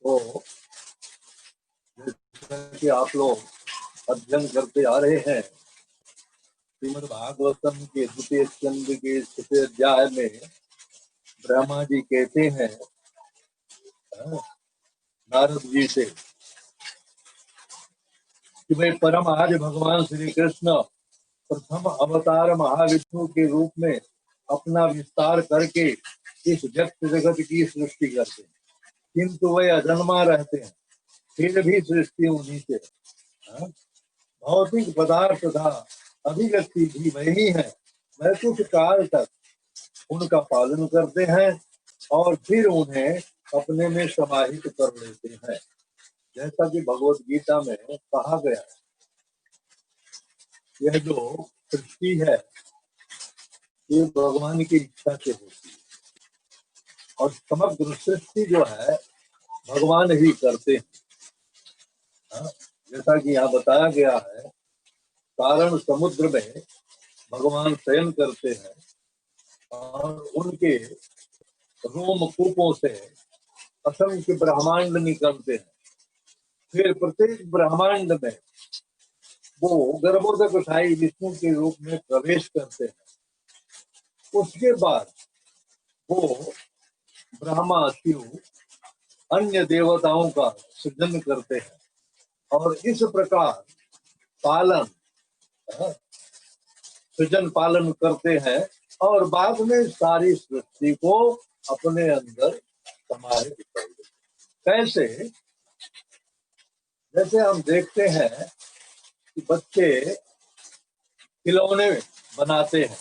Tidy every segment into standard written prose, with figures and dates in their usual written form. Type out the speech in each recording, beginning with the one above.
तो जैसा कि आप लोग अध्ययन करते आ रहे हैं, श्रीमद् भागवतम के द्वितीय स्कंद के 6वें अध्याय में ब्रह्मा जी कहते हैं नारद जी से कि भाई परम आज भगवान श्री कृष्ण प्रथम अवतार महाविष्णु के रूप में अपना विस्तार करके इस व्यक्त जगत की सृष्टि करते हैं, किंतु वे अजन्मा रहते हैं, फिर भी सृष्टि उन्हीं से। भौतिक पदार्थ तथा अभिव्यक्ति भी वही है। वह कुछ काल तक उनका पालन करते हैं और फिर उन्हें अपने में समाहित कर लेते हैं, जैसा कि भगवत गीता में कहा गया है। यह जो सृष्टि है ये भगवान की इच्छा से होती है और समग्र सृष्टि जो है भगवान ही करते हैं। जैसा कि यहाँ बताया गया है, कारण समुद्र में भगवान शयन करते हैं और उनके रोमकूपों से असंख्य ब्रह्मांड निकलते हैं। फिर प्रत्येक ब्रह्मांड में वो गर्भोदकशाही विष्णु के रूप में प्रवेश करते हैं। उसके बाद वो ब्रह्मा शिव अन्य देवताओं का सृजन करते हैं और इस प्रकार पालन सृजन पालन करते हैं और बाद में सारी सृष्टि को अपने अंदर समाहित कर देते। कैसे? जैसे हम देखते हैं कि बच्चे खिलौने बनाते हैं,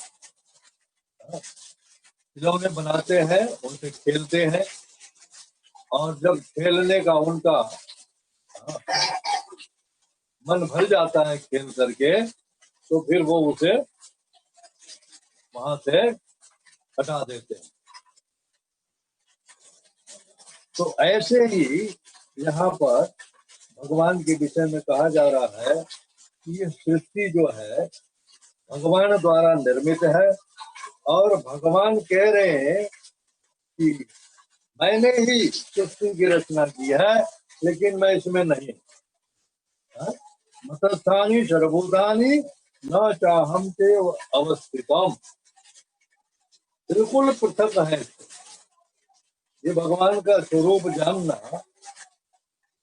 खिलौने बनाते हैं, उनसे खेलते हैं और जब खेलने का उनका मन भर जाता है खेल करके, तो फिर वो उसे वहां से हटा देते हैं। तो ऐसे ही यहाँ पर भगवान के विषय में कहा जा रहा है कि ये सृष्टि जो है भगवान द्वारा निर्मित है और भगवान कह रहे हैं कि मैंने ही सृष्टि की रचना की है, लेकिन मैं इसमें नहीं। मतस्थानी सर्वभूतानि न चाहम ते अवस्थितम, बिल्कुल पृथक है। ये भगवान का स्वरूप जानना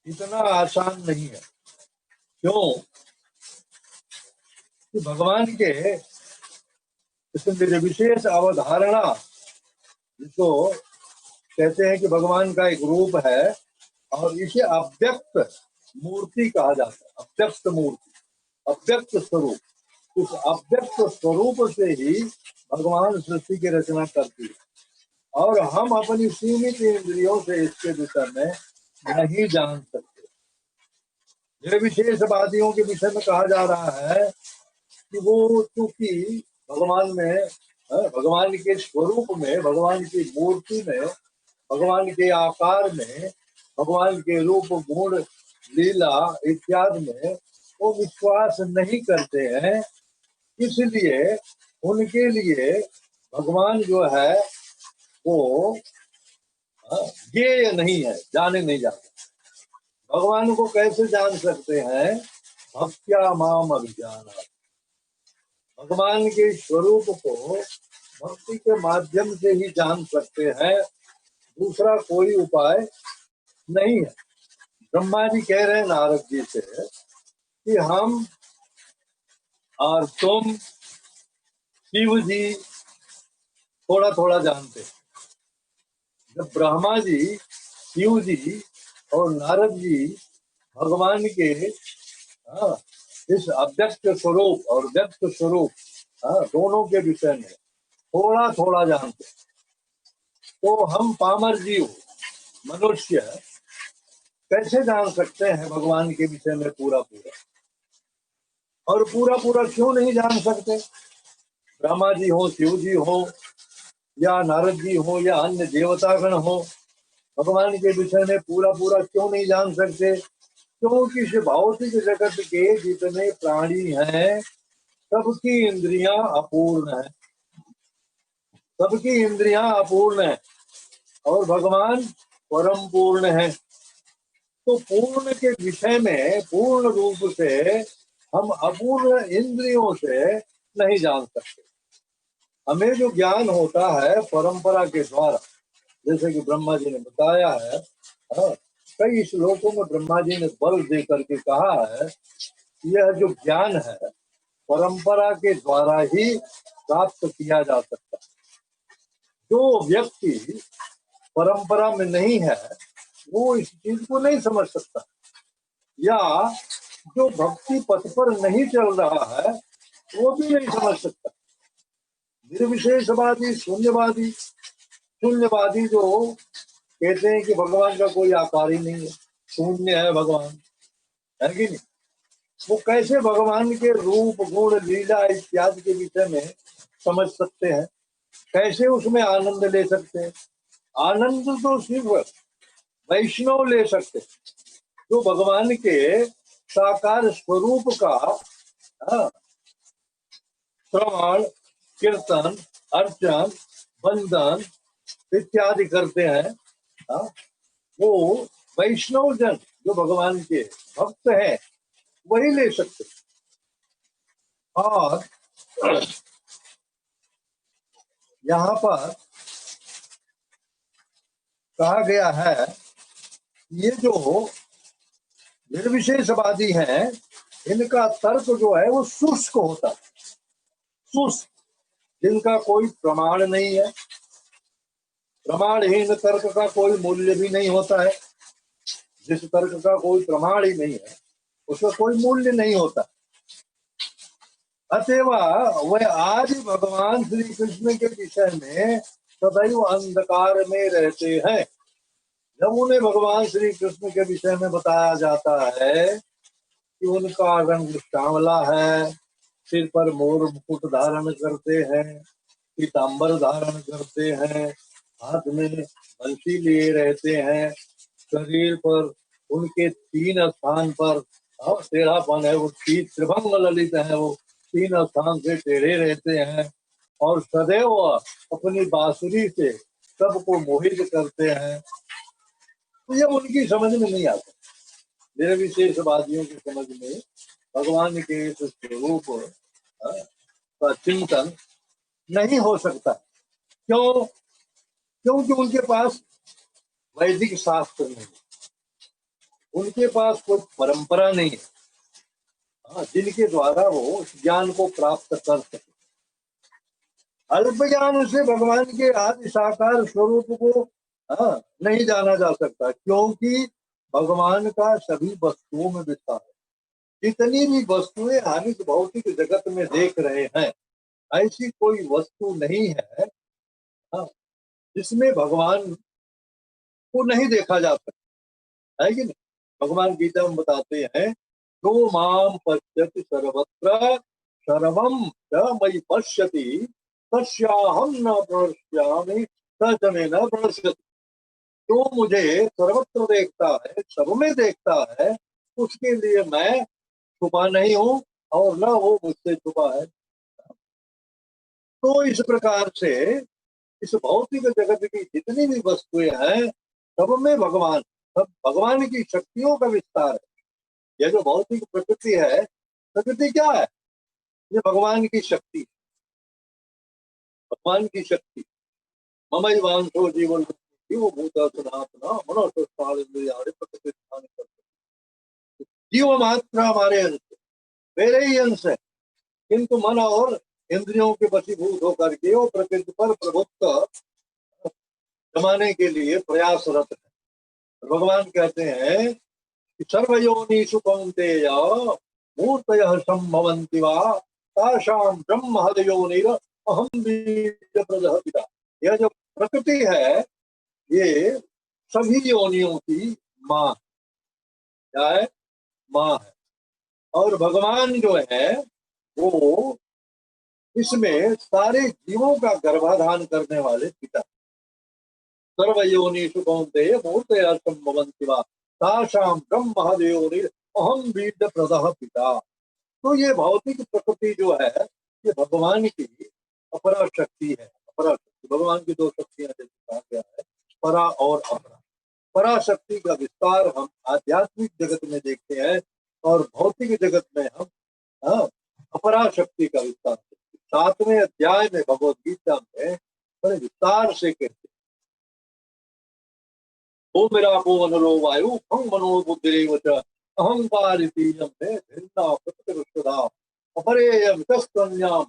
इतना आसान नहीं है। क्यों? कि भगवान के इसमें विशेष अवधारणा, जिसको कहते हैं कि भगवान का एक रूप है और इसे अव्यक्त मूर्ति कहा जाता है। अव्यक्त मूर्ति, अव्यक्त स्वरूप। उस अव्यक्त स्वरूप से ही भगवान सृष्टि की रचना करती है और हम अपनी सीमित इंद्रियों से इसके विषय में नहीं जान सकते। ये विशेषवादियों के विषय में कहा जा रहा है कि वो चूंकि भगवान में, भगवान के स्वरूप में, भगवान की मूर्ति में, भगवान के आकार में, भगवान के रूप गुण लीला इत्यादि में वो विश्वास नहीं करते हैं, इसलिए उनके लिए भगवान जो है वो ज्ञेय नहीं है, जाने नहीं जाते। भगवान को कैसे जान सकते हैं? भक्त्या माम अभिजानाति। भगवान के स्वरूप को भक्ति के माध्यम से ही जान सकते हैं, दूसरा कोई उपाय नहीं है। ब्रह्मा जी कह रहे हैं नारद जी से कि हम और तुम शिव जी थोड़ा थोड़ा जानते हैं। जब ब्रह्मा जी, शिव जी और नारद जी भगवान के इस अव्यक्त स्वरूप और व्यक्त स्वरूप दोनों के विषय में थोड़ा थोड़ा जानते, तो हम पामर जीव मनुष्य कैसे जान सकते हैं भगवान के विषय में पूरा पूरा? और पूरा पूरा क्यों नहीं जान सकते? ब्रह्मा जी हो, शिव जी हो या नारद जी हो या अन्य देवतागण हो, भगवान के विषय में पूरा पूरा क्यों नहीं जान सकते? क्योंकि इस भौतिक जगत के जितने प्राणी हैं सबकी इंद्रियां अपूर्ण है, सबकी इंद्रियां अपूर्ण है और भगवान परम पूर्ण है। तो पूर्ण के विषय में पूर्ण रूप से हम अपूर्ण इंद्रियों से नहीं जान सकते। हमें जो ज्ञान होता है परंपरा के द्वारा, जैसे कि ब्रह्मा जी ने बताया है, हाँ, कई श्लोकों में ब्रह्मा जी ने बल दे करके कहा है, यह जो ज्ञान है परंपरा के द्वारा ही प्राप्त किया जा सकता है। जो व्यक्ति परंपरा में नहीं है वो इस चीज को नहीं समझ सकता, या जो भक्ति पथ पर नहीं चल रहा है वो भी नहीं समझ सकता। निर्विशेषवादी शून्यवादी, शून्यवादी जो कहते हैं कि भगवान का कोई आकार ही नहीं है, शून्य है भगवान, है कि नहीं, वो कैसे भगवान के रूप गुण लीला इत्यादि के विषय में समझ सकते हैं, कैसे उसमें आनंद ले सकते हैं? आनंद तो सिर्फ वैष्णव ले सकते, जो भगवान के साकार स्वरूप का हाँ, श्रवण कीर्तन अर्चन वंदन इत्यादि करते हैं, हाँ, वो वैष्णव जन जो भगवान के भक्त हैं वही ले सकते। और यहाँ पर कहा गया है ये जो निर्विशेषवादी हैं इनका तर्क जो है वो शुष्क होता है, शुष्क, जिनका कोई प्रमाण नहीं है, प्रमाणहीन तर्क का कोई मूल्य भी नहीं होता है। जिस तर्क का कोई प्रमाण ही नहीं है उसका कोई मूल्य नहीं होता। अतएव वह आज भगवान श्री कृष्ण के विषय में सदैव अंधकार में रहते हैं। जब उन्हें भगवान श्री कृष्ण के विषय में बताया जाता है कि उनका रंग श्यामला है, सिर पर मोर मुकुट धारण करते हैं, पीताम्बर धारण करते हैं, हाथ में बंसी लिए रहते हैं, शरीर पर उनके 3 स्थान पर टेढ़ापन है, वो त्रिभंग ललित है, वो 3 स्थान से टेढ़े रहते हैं और सदैव अपनी बांसुरी से सबको मोहित करते हैं। तो ये उनकी समझ में नहीं आता। निर्विशेषवादियों की समझ में भगवान के इस स्वरूप का चिंतन नहीं हो सकता। क्यों? क्योंकि उनके पास वैदिक शास्त्र नहीं, उनके पास कोई परंपरा नहीं है, हाँ, जिनके द्वारा वो ज्ञान को प्राप्त कर सके। अल्प ज्ञान से भगवान के आदि साकार स्वरूप को हाँ, नहीं जाना जा सकता, क्योंकि भगवान का सभी वस्तुओं में विस्तार है। जितनी भी वस्तुएं हम इस भौतिक जगत में देख रहे हैं ऐसी कोई वस्तु नहीं है हाँ, जिसमें भगवान को नहीं देखा जा सकता, है कि नहीं? भगवान गीता में बताते हैं जो माम पश्यति सर्वत्र सर्वम च मयि पश्यति तस्याहं न प्रणश्यामि स च मे न प्रणश्यति। जो मुझे सर्वत्र देखता है, सब में देखता है, उसके लिए मैं छुपा नहीं हूँ और न वो मुझसे छुपा है। तो इस प्रकार से इस भौतिक जगत की जितनी भी वस्तुएं हैं सब में भगवान, सब भगवान की शक्तियों का विस्तार है। यह जो भौतिक प्रकृति है, प्रकृति क्या है? ये भगवान की शक्ति, भगवान की शक्ति। ममई वांशो जीवन जीव भूत सनातना मनोस्वास्थ्य प्रकृति जीव मात्र हमारे अंश, मेरे ही अंश है, किंतु मन और इंद्रियों के वशीभूत होकर के वो प्रकृति पर प्रभुत्व जमाने के लिए प्रयासरत है। भगवान कहते हैं कि सर्वयोनिषु कौन्तेय मूर्तयः संभवन्ति वा तासां ब्रह्म हदयोनिर अहं बीजप्रदः पिता। यह जो प्रकृति है ये सभी योनियों की माँ, क्या है? माँ है। और भगवान जो है वो इसमें सारे जीवों का गर्भाधान करने वाले पिता। सर्वयोनिषु कौन्तेय मूर्तयः संभवन्ति वा तासां ब्रह्म हदयोनिर अहं बीजप्रदः पिता। तो ये भौतिक प्रकृति जो है ये भगवान की अपरा शक्ति है। अपरा शक्ति, भगवान की 2 शक्तियां जैसे कहा गया है, परा और अपरा। पराशक्ति का विस्तार हम आध्यात्मिक जगत में देखते हैं और भौतिक जगत में हम हाँ, अपराशक्ति का विस्तार। 7वें अध्याय में भगवत गीता में बड़े विस्तार से कहते हैं, ओ मेरा को वनरो वायु हम मनो बुद्धिरेव च अहंकार इतीयं में भिन्ना प्रतिरुष्टदा अपरेयम तस्कन्याम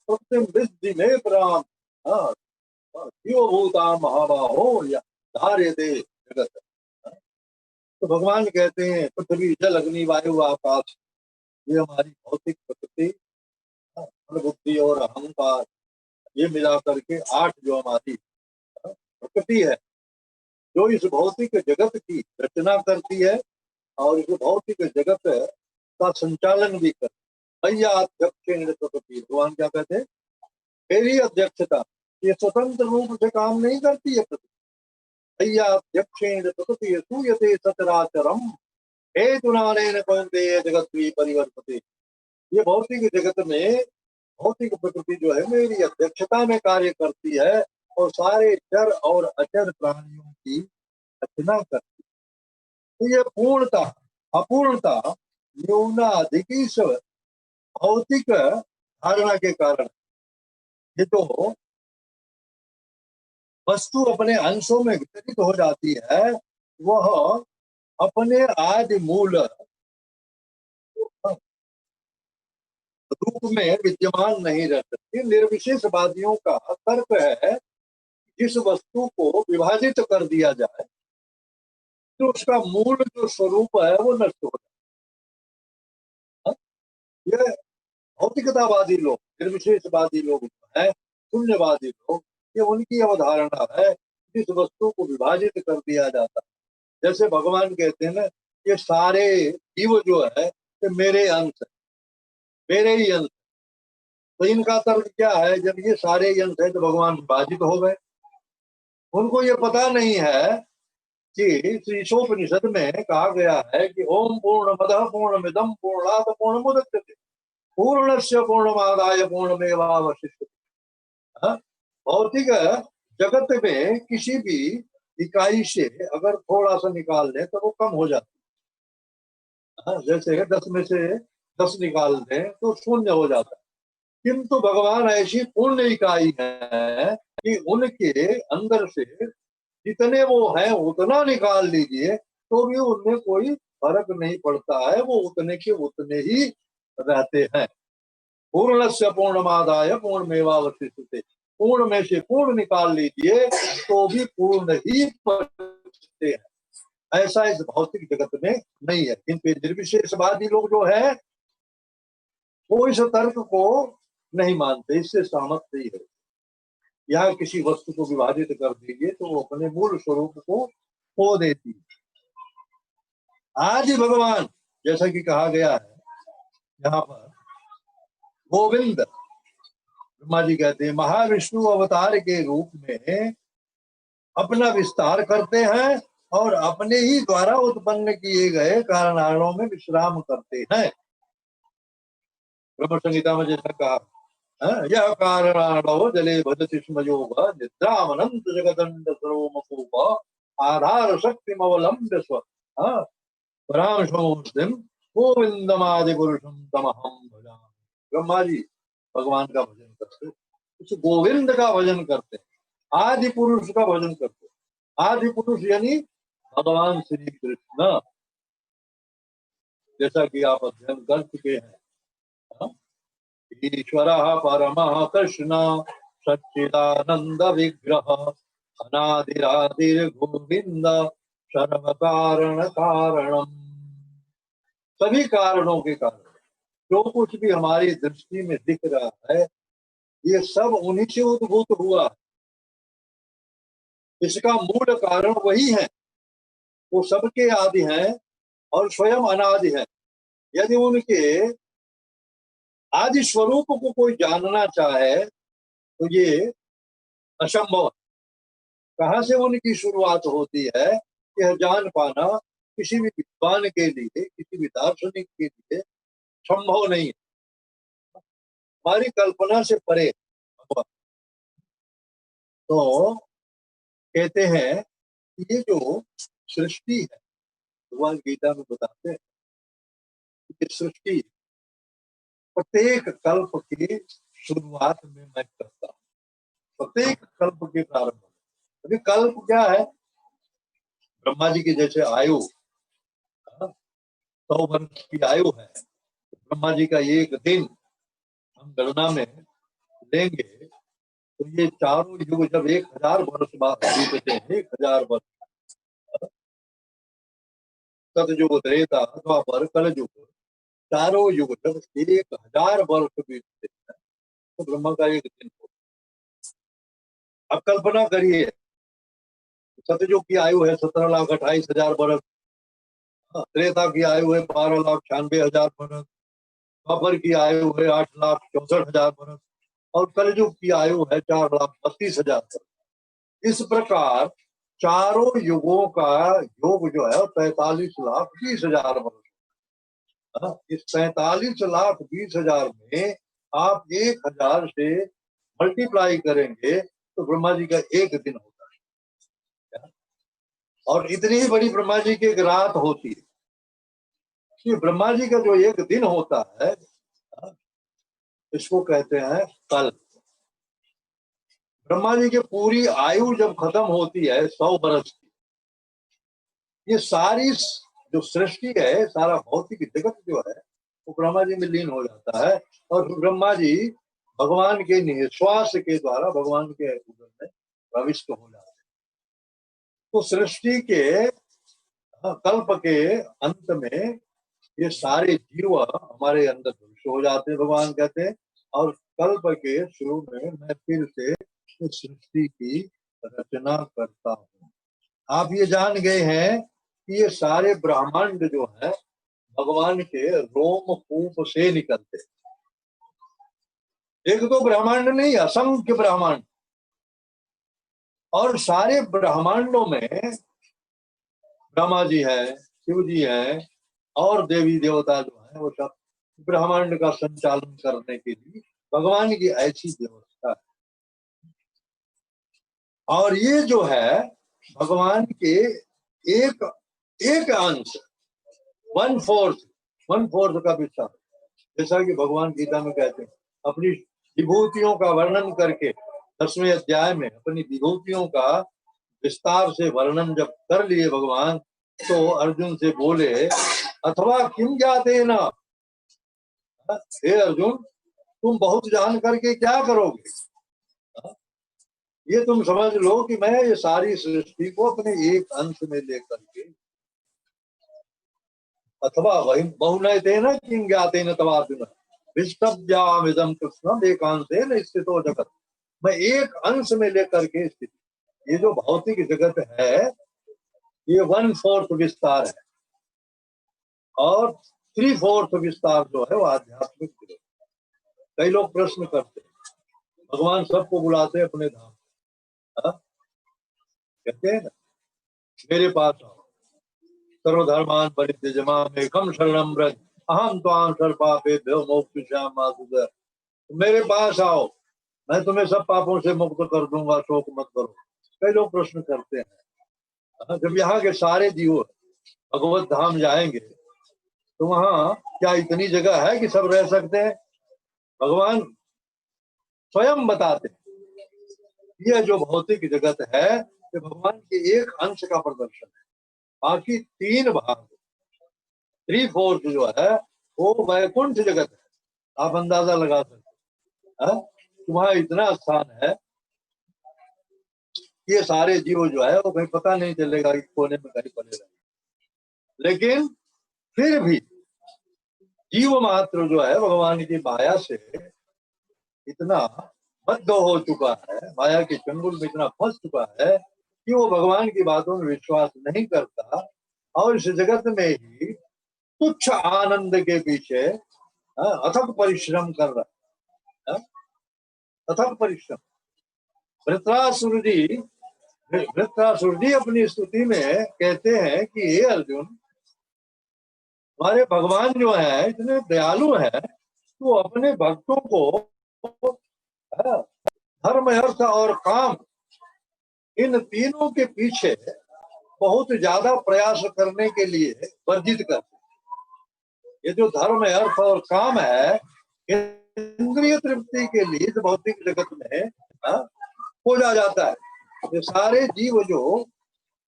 सत्यम विद्धि में प्राम हाँ जीवभूता महाबाहो या धार्यते जगत। तो भगवान कहते हैं पृथ्वी जल अग्नि वायु आकाश, ये हमारी भौतिक प्रकृति, मन बुद्धि और अहंकार, ये मिला करके 8 जो हमारी प्रकृति है, जो इस भौतिक जगत की रचना करती है और इस भौतिक जगत का संचालन भी करती है। भैया अध्यक्ष प्रकृति, भगवान क्या कहते हैं, मेरी अध्यक्षता, ये स्वतंत्र रूप से काम नहीं करती है प्रकृति। भैया अध्यक्षेण प्रकृति सूयते सचराचरम हेतुनानेन कौन्तेय जगत् परिवर्तते। ये भौतिक जगत में भौतिक प्रकृति जो है मेरी अध्यक्षता में कार्य करती है और सारे चर और अचर प्राणियों की रचना करती है। तो ये पूर्णता अपूर्णता न्यूनाधिकी भौतिक धारणा के कारण, ये तो वस्तु अपने अंशों में वितरित हो जाती है, वह अपने आदि मूल रूप में विद्यमान नहीं रह सकती। निर्विशेषवादियों का तर्क है जिस वस्तु को विभाजित कर दिया जाए तो उसका मूल जो स्वरूप है वो नष्ट हो जाए। ये भौतिकतावादी लोग, निर्विशेषवादी लोग है, शून्यवादी लोग, ये उनकी अवधारणा है जिस वस्तु को विभाजित कर दिया जाता है। जैसे भगवान कहते हैं ना, ये सारे जीव जो है ये मेरे अंश है, मेरे ही अंश। तो इनका तर्क क्या है, जब ये सारे अंश है तो भगवान विभाजित हो गए। उनको ये पता नहीं है कि ईशोपनिषद में कहा गया है कि ओम पूर्णमदः पूर्णमिदं पूर्णात् पूर्णमुदच्यते पूर्णस्य पूर्णमादाय पूर्णमेवावशिष्यते। भौतिक जगत में किसी भी इकाई से अगर थोड़ा सा निकाल लें तो वो कम हो जाता है। जैसे 10 में से 10 निकाल दें तो शून्य हो जाता है। किंतु भगवान ऐसी पूर्ण इकाई है कि उनके अंदर से जितने वो हैं उतना निकाल लीजिए तो भी उनमें कोई फर्क नहीं पड़ता है, वो उतने के उतने ही रहते हैं। पूर्णस्य पूर्णमादाय पूर्णमेवावशिष्यते, पूर्ण में से पूर्ण निकाल लीजिए तो भी पूर्ण ही बचते हैं। ऐसा इस भौतिक जगत में नहीं है। किंतु निर्विशेषवादी लोग जो है वो इस तर्क को नहीं मानते, इससे सहमत नहीं है। यहाँ किसी वस्तु को विभाजित कर दीजिए तो वो अपने मूल स्वरूप को खो देती है। आदि भगवान जैसा कि कहा गया है यहाँ पर, गोविंद ब्रह्मा जी कहते हैं महाविष्णु अवतार के रूप में अपना विस्तार करते हैं और अपने ही द्वारा उत्पन्न किए गए कारणाणों में विश्राम करते हैं। ब्रह्म संहिता में जैसा कहा, यह कारणाणो जले भजति स्म योग निद्रामनंत जगदंड सर्वमकूप आधार शक्ति अवलंब्य स्व परामर्शम गोविंदमादि पुरुषम तमहम भजामि। ब्रह्मा जी भगवान का भजन करते, उस गोविंद का भजन करते, आदि पुरुष का भजन करते। आदि पुरुष यानी भगवान श्री कृष्ण, जैसा कि आप अध्ययन कर चुके हैं। ईश्वर परमः कृष्ण सच्चिदानंद विग्रह अनादिरादिर गोविंद सर्व कारण कारणम। सभी कारणों के कारण जो कुछ भी हमारी दृष्टि में दिख रहा है ये सब उन्हीं से उद्भूत हुआ। इसका मूल कारण वही है, वो सबके आदि हैं और स्वयं अनादि है। यदि उनके आदि स्वरूप को कोई जानना चाहे तो ये असंभव। कहाँ से उनकी शुरुआत होती है यह जान पाना किसी भी विद्वान के लिए, किसी भी दार्शनिक के लिए संभव नहीं है, हमारी कल्पना से परे। तो कहते हैं ये जो सृष्टि है। भगवान गीता में बताते हैं कि सृष्टि प्रत्येक कल्प की शुरुआत में मैं करता हूँ, प्रत्येक कल्प के प्रारंभ में। अभी कल्प क्या है? ब्रह्मा जी की जैसे आयु 100 वर्ष की आयु है, ब्रह्मा जी का एक दिन हम गणना में लेंगे तो ये चारों युग जब 1000 वर्ष बाद बीतते हैं, 1000 वर्ष, सतयुग, त्रेता, द्वापर, कलयुग, चारों युग जब 1000 वर्ष बीतते हैं तो ब्रह्मा का एक दिन होता है। अब कल्पना करिए, सतयुग की आयु है 17,28,000 वर्ष, त्रेता की आयु है 12,96,000 वर्ष, द्वापर की आयु है 8,64,000 वर्ष और कलयुग की आयु है 4,32,000 वर्ष। इस प्रकार चारों युगों का योग जो है 45,20,000 वर्ष। इस 45,20,000 में आप 1000 से मल्टीप्लाई करेंगे तो ब्रह्मा जी का एक दिन होता है। और इतनी ही बड़ी ब्रह्मा जी की एक रात होती है। कि ब्रह्मा जी का जो एक दिन होता है इसको कहते हैं कल्प। ब्रह्मा जी की पूरी आयु जब खत्म होती है 100 वर्ष की, ये सारी जो सृष्टि है, सारा भौतिक जगत जो है वो ब्रह्मा जी में लीन हो जाता है और ब्रह्मा जी भगवान के निश्वास के द्वारा भगवान के उदर में प्रविष्ट हो जाते हैं। तो सृष्टि के कल्प के अंत में ये सारे जीव हमारे अंदर प्रविष्ट हो जाते हैं, भगवान कहते हैं। और कल्प के शुरू में मैं फिर से इस सृष्टि की रचना करता हूँ। आप ये जान गए हैं कि ये सारे ब्रह्मांड जो है भगवान के रोम कूप से निकलते। एक तो ब्रह्मांड नहीं, असंख्य ब्रह्मांड, और सारे ब्रह्मांडों में ब्रह्मा जी है, शिव जी है और देवी देवता जो है वो सब ब्रह्मांड का संचालन करने के लिए भगवान की ऐसी व्यवस्था है। और ये जो है भगवान के एक एक अंश, 1/4 का विस्तार, जैसा कि भगवान गीता में कहते हैं अपनी विभूतियों का वर्णन करके 10वें अध्याय में अपनी विभूतियों का विस्तार से वर्णन जब कर लिए भगवान तो अर्जुन से बोले अथवा किम ज्ञाते न, हे अर्जुन तुम बहुत जान करके क्या करोगे? ये तुम समझ लो कि मैं ये सारी सृष्टि को अपने एक अंश में लेकर के, अथवा वही बहुनयते न किम ज्ञाते न तवार्जुन विष्टव्यामिदं कृष्णम एकांशेन स्थितो जगत, मैं एक अंश में लेकर के स्थित, ये जो भौतिक जगत है ये 1/4 विस्तार है और 3/4 विस्तार जो है वो आध्यात्मिक जगत। कई लोग प्रश्न करते हैं भगवान सबको बुलाते हैं अपने धाम, कहते हैं ना मेरे पास आओ, सर्वधर्मान परित्यज्य मामेकं शरणं व्रज अहम त्वां सर्वपापेभ्यो मोक्षयिष्यामि। मेरे पास आओ, मैं तुम्हें सब पापों से मुक्त कर दूंगा, शोक मत करो। कई लोग प्रश्न करते हैं जब यहाँ के सारे जीव भगवत धाम जाएंगे तो वहां क्या इतनी जगह है कि सब रह सकते हैं? भगवान स्वयं बताते हैं यह जो भौतिक जगत है ये भगवान के एक अंश का प्रदर्शन है, बाकी 3 भाग 3/4 जो है वो वैकुंठ जगत है। आप अंदाजा लगा सकते हैं वहां इतना स्थान है ये सारे जीव जो है वो कहीं पता नहीं चलेगा कि कोने में कहीं पड़े रहे। लेकिन फिर भी जीव मात्र जो है भगवान की माया से इतना बद्ध हो चुका है, माया के चंगुल में इतना फंस चुका है कि वो भगवान की बातों में विश्वास नहीं करता और इस जगत में ही तुच्छ आनंद के पीछे अथक परिश्रम कर रहा है। अथक परिश्रम। वृत्रासुर जी अपनी स्तुति में कहते हैं कि हे अर्जुन, हमारे भगवान जो है इतने दयालु है, तो अपने भक्तों को धर्म, अर्थ और काम इन तीनों के पीछे बहुत ज्यादा प्रयास करने के लिए वर्जित करते हैं। ये जो धर्म है, अर्थ और काम है, इंद्रिय तृप्ति के लिए इस भौतिक जगत में खोजा जाता है। ये सारे जीव जो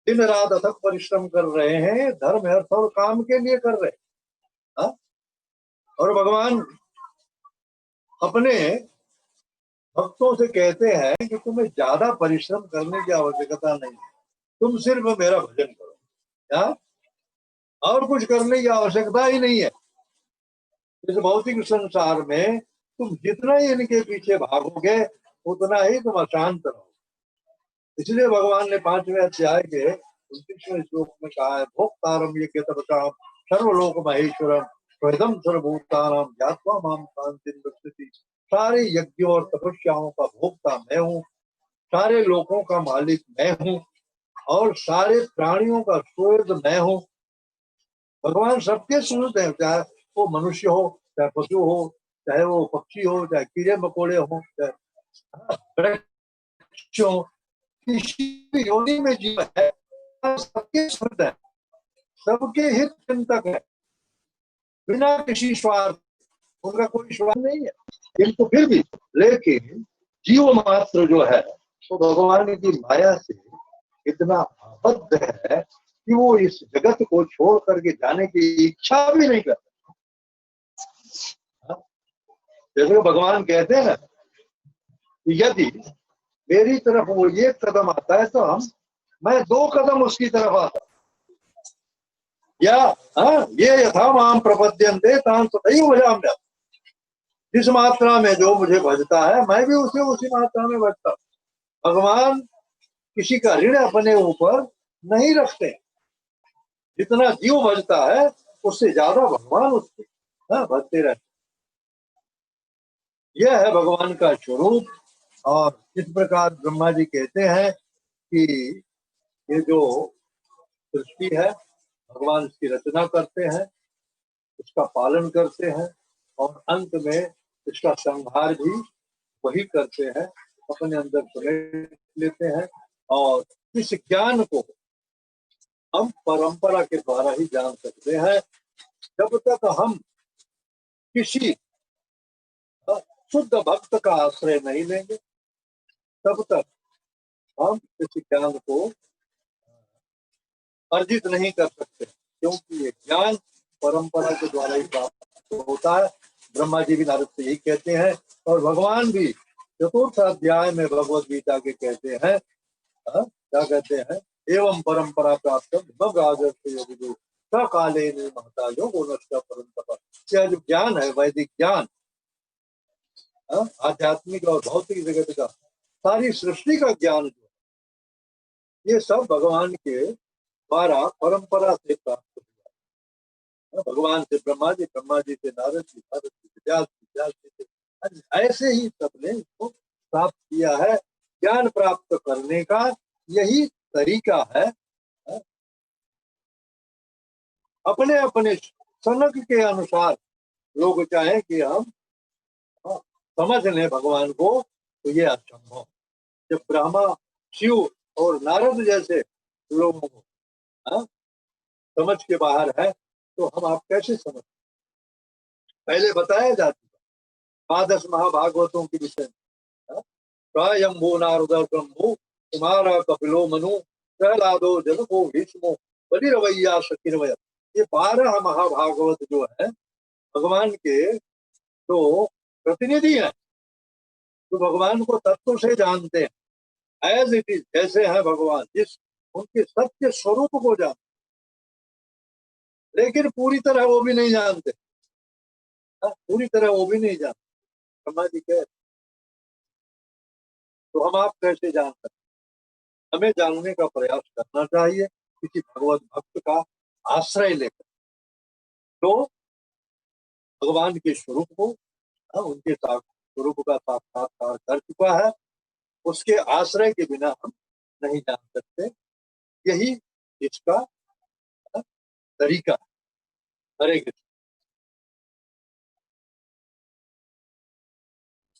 दिन रात अथक परिश्रम कर रहे हैं, धर्म अर्थ और काम के लिए कर रहे हैं। और भगवान अपने भक्तों से कहते हैं कि तुम्हें ज्यादा परिश्रम करने की आवश्यकता नहीं है, तुम सिर्फ मेरा भजन करो, या और कुछ करने की आवश्यकता ही नहीं है। इस भौतिक संसार में तुम जितना ही इनके पीछे भागोगे उतना ही तुम अशांत रहो। इसलिए भगवान ने 5वें अध्याय के 29वें श्लोक में कहा है, भोक्तारम ये तपसाम सर्वलोक महेश्वरम स्वयं सर्वभूतानाम ज्ञात्वा माम शांतिं गच्छति। सारे यज्ञों और तपस्याओं का भोक्ता मैं हूँ, सारे लोकों का मालिक मैं हूँ, और सारे प्राणियों का स्वर्ग मैं हूँ। भगवान सबके सुनते हैं, चाहे वो मनुष्य हो, चाहे पशु हो, चाहे वो पक्षी हो, चाहे कीड़े मकोड़े हो, चाहे वृक्ष हो, किसी भी योनि में जीव है, सबके सुनते हैं, सबके हित चिंतक है, बिना किसी स्वार्थ, उनका कोई स्वार्थ नहीं है। किंतु फिर भी लेकिन जीव मात्र जो है तो भगवान की माया से इतना आबद्ध है कि वो इस जगत को छोड़ करके जाने की इच्छा भी नहीं करता। जैसे भगवान कहते हैं ना, यदि मेरी तरफ वो एक कदम आता है तो मैं 2 कदम उसकी तरफ आता, या ये यथा माम प्रपद्यन्ते तां तथैव भजाम्यहम्। जिस मात्रा में जो मुझे भजता है मैं भी उसे उसी मात्रा में भजता हूं। भगवान किसी का ऋण अपने ऊपर नहीं रखते। जितना जीव भजता है उससे ज्यादा भगवान उसके भजते रहते। यह है भगवान का स्वरूप। और इस प्रकार ब्रह्मा जी कहते हैं कि ये जो सृष्टि है, भगवान इसकी रचना करते हैं, इसका पालन करते हैं, और अंत में इसका संहार भी वही करते हैं, अपने अंदर समेट लेते हैं। और इस ज्ञान को हम परंपरा के द्वारा ही जान सकते हैं। जब तक हम किसी शुद्ध भक्त का आश्रय नहीं लेंगे तब तक हम इस ज्ञान को अर्जित नहीं कर सकते, क्योंकि ये ज्ञान परंपरा के द्वारा ही प्राप्त होता है। ब्रह्मा जी भी नारद से यही कहते हैं, और भगवान भी 4th अध्याय में भगवद गीता के कहते हैं, क्या कहते हैं, एवं परंपरा प्राप्त काले महता योगो नष्ट परंपरा। यह जो ज्ञान है, वैदिक ज्ञान, आध्यात्मिक और भौतिक जगत का, सारी सृष्टि का ज्ञान जो है, ये सब भगवान के द्वारा परंपरा से प्राप्त हुआ। भगवान से ब्रह्मा जी, ब्रह्मा जी से नारद जी, नारद जी से व्यास जी, व्यास जी से, ऐसे ही सबने इसको प्राप्त किया है। ज्ञान प्राप्त करने का यही तरीका है। अपने अपने सनक के अनुसार लोग चाहें कि हम समझ लें भगवान को, तो ये असंभव। जब ब्रह्मा, शिव और नारद जैसे लोगों को समझ के बाहर है, तो हम आप कैसे समझ। पहले बताया जा चुका 12 महाभागवतों के विषय में। स्वयंभू नारद ब्रह्मो कुमार कपिलो मनु प्रहलादो जनको भीष्मो बलिरवैया सखिरवय। ये 12 महाभागवत जो है भगवान के तो प्रतिनिधि हैं, जो भगवान को तत्व से जानते हैं, एज इट इज, जैसे है भगवान, जिस उनके सत्य स्वरूप को जानते, लेकिन पूरी तरह वो भी नहीं जानते। पूरी तरह वो भी नहीं जानते। ब्रह्मा जी कह, तो हम आप कैसे जान सकते। हमें जानने का प्रयास करना चाहिए, किसी भगवत भक्त का आश्रय लेकर, तो भगवान के स्वरूप को, उनके स्वरूप का साक्षात्कार कर चुका है, उसके आश्रय के बिना हम नहीं जान सकते। यही इसका तरीका। हरे कृष्ण।